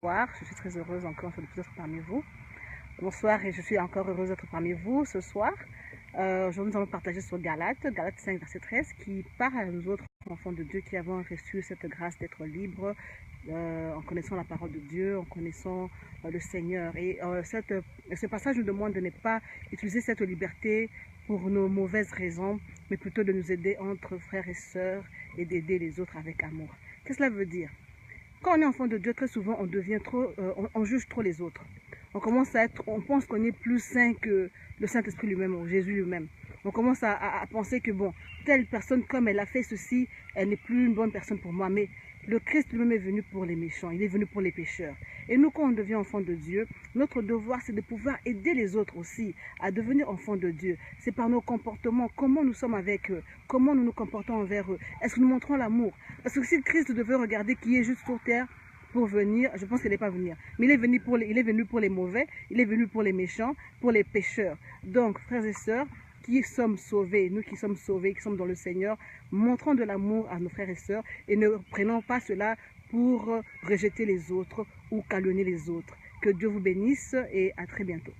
Bonsoir, je suis très heureuse encore de plus être parmi vous. Bonsoir et je suis encore heureuse d'être parmi vous ce soir. Aujourd'hui, nous allons partager sur Galates 5, verset 13, qui parle à nous autres enfants de Dieu qui avons reçu cette grâce d'être libres en connaissant la parole de Dieu, en connaissant le Seigneur. Et ce passage nous demande de ne pas utiliser cette liberté pour nos mauvaises raisons, mais plutôt de nous aider entre frères et sœurs et d'aider les autres avec amour. Qu'est-ce que cela veut dire? Quand on est enfant de Dieu, très souvent, on devient trop, on juge trop les autres. On pense qu'on est plus saint que le Saint-Esprit lui-même, ou Jésus lui-même. On commence à penser que bon, telle personne, comme elle a fait ceci, elle n'est plus une bonne personne pour moi. Mais le Christ lui-même est venu pour les méchants, il est venu pour les pécheurs. Et nous, quand on devient enfant de Dieu, notre devoir, c'est de pouvoir aider les autres aussi à devenir enfants de Dieu. C'est par nos comportements, comment nous sommes avec eux, comment nous nous comportons envers eux. Est-ce que nous montrons l'amour? Parce que si Christ devait regarder qui est juste sur terre, pour venir, je pense qu'il n'est pas venir. Mais il est venu pour les mauvais, il est venu pour les méchants, pour les pécheurs. Donc, frères et sœurs, qui sommes sauvés, nous qui sommes sauvés, qui sommes dans le Seigneur, montrons de l'amour à nos frères et sœurs et ne prenons pas cela pour rejeter les autres ou calomnier les autres. Que Dieu vous bénisse et à très bientôt.